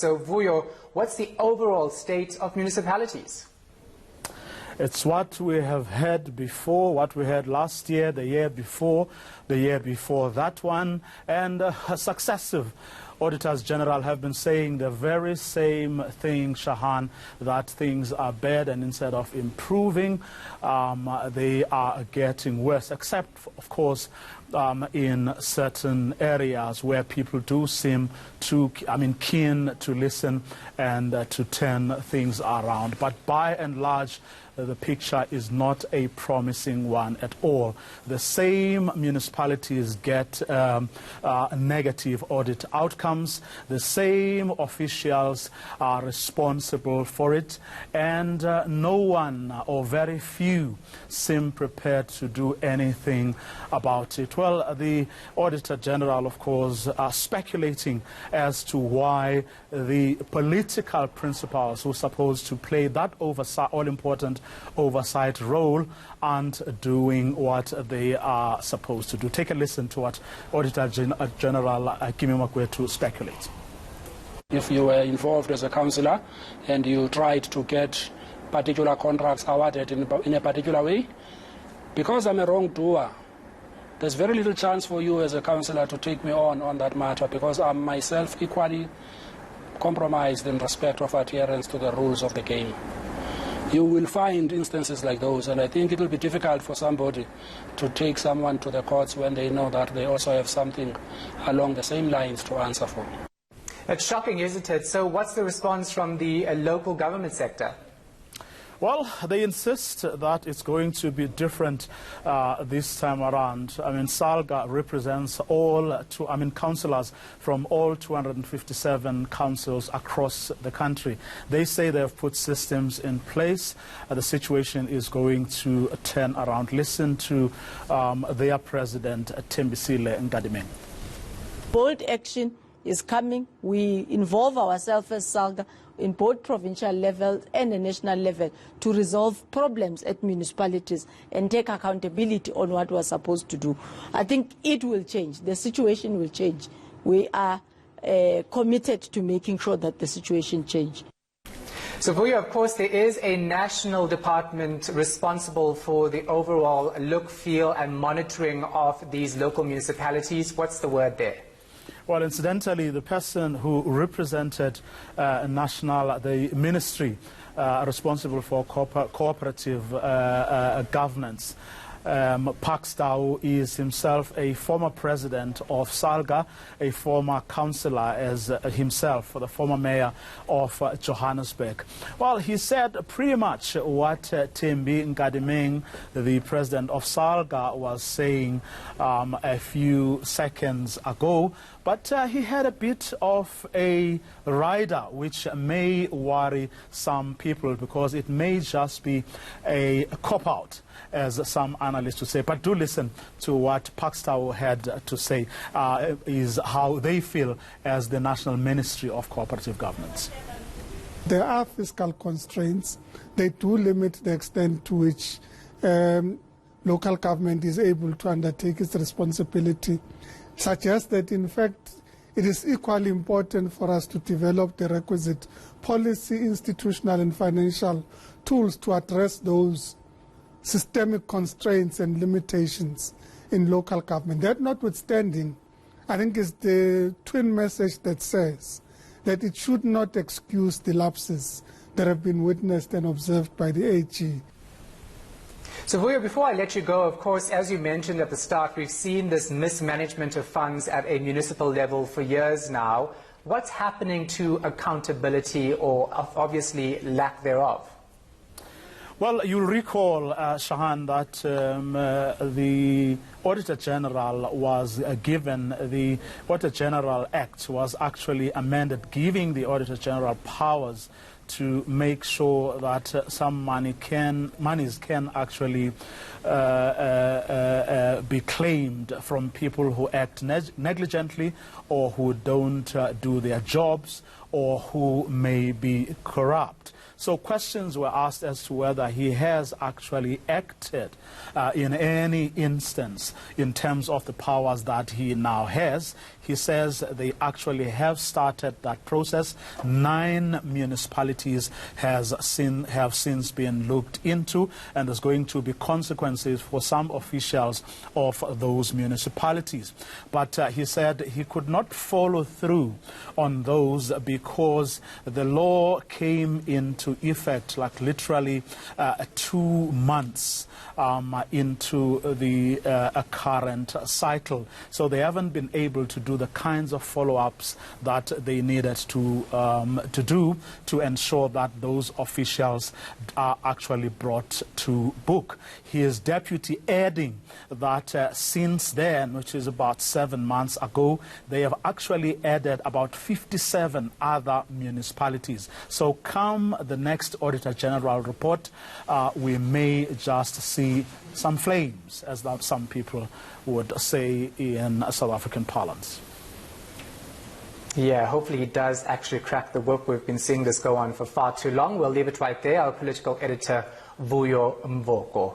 So, Vuyo, what's the overall state of municipalities? It's what we have had before, what we had last year, the year before that one, and successive Auditors General have been saying the very same thing, Shahan, that things are bad, and instead of improving, they are getting worse, except, of course, in certain areas where people do seem to, keen to listen and to turn things around. But by and large, the picture is not a promising one at all. The same municipalities get negative audit outcomes. The same officials are responsible for it, and no one or very few seem prepared to do anything about it. Well, the Auditor General, of course, are speculating as to why the political principals who are supposed to play that all-important oversight role aren't doing what they are supposed to do. Take a listen to what Auditor General Vuyo Mvoko speculates. If you were involved as a councillor and you tried to get particular contracts awarded in a particular way, because I'm a wrongdoer, there's very little chance for you as a councillor to take me on that matter, because I'm myself equally compromised in respect of adherence to the rules of the game. You will find instances like those, and I think it will be difficult for somebody to take someone to the courts when they know that they also have something along the same lines to answer for. It's shocking, isn't it? So what's the response from the local government sector? Well, they insist that it's going to be different this time around. SALGA represents all, councillors from all 257 councils across the country. They say they have put systems in place. The situation is going to turn around. Listen to their president, Thembisile Nkadimeng. Bold action is coming. We involve ourselves as SALGA in both provincial level and the national level to resolve problems at municipalities and take accountability on what we're supposed to do. I think it will change. The situation will change. We are committed to making sure that the situation changes. So, Vuyo, of course, there is a national department responsible for the overall look, feel and monitoring of these local municipalities. What's the word there? Well, incidentally, the person who represented the ministry responsible for cooperative governance, Pakstau, is himself a former president of SALGA, a former councillor as himself, the former mayor of Johannesburg. Well, he said pretty much what Thembi Nkadimeng, the president of SALGA, was saying a few seconds ago. But he had a bit of a rider which may worry some people, because it may just be a cop-out, as some analysts would say. But do listen to what Pakstau had to say, is how they feel as the National Ministry of Cooperative Governance. There are fiscal constraints. They do limit the extent to which local government is able to undertake its responsibility. Suggest that, in fact, it is equally important for us to develop the requisite policy, institutional and financial tools to address those systemic constraints and limitations in local government. That notwithstanding, I think it's the twin message that says that it should not excuse the lapses that have been witnessed and observed by the AG. So, Vuyo, before I let you go, of course, as you mentioned at the start, we've seen this mismanagement of funds at a municipal level for years now. What's happening to accountability, or obviously lack thereof? Well, you'll recall, Shahan, that the Auditor General was given, the Auditor General Act was actually amended, giving the Auditor General powers to make sure that some monies can actually be claimed from people who act negligently, or who don't do their jobs, or who may be corrupt. So questions were asked as to whether he has actually acted in any instance in terms of the powers that he now has. He says they actually have started that process. 9 municipalities have since been looked into, and there's going to be consequences for some officials of those municipalities. But he said he could not follow through on those because the law came into effect like literally 2 months into the current cycle. So they haven't been able to do the kinds of follow-ups that they needed to do to ensure that those officials are actually brought to book. His deputy adding that since then, which is about 7 months ago, they have actually added about 57 other municipalities. So come the next Auditor General report, we may just see some flames, as some people would say in South African parlance. Yeah, hopefully he does actually crack the whip. We've been seeing this go on for far too long. We'll leave it right there. Our political editor, Vuyo Mvoko.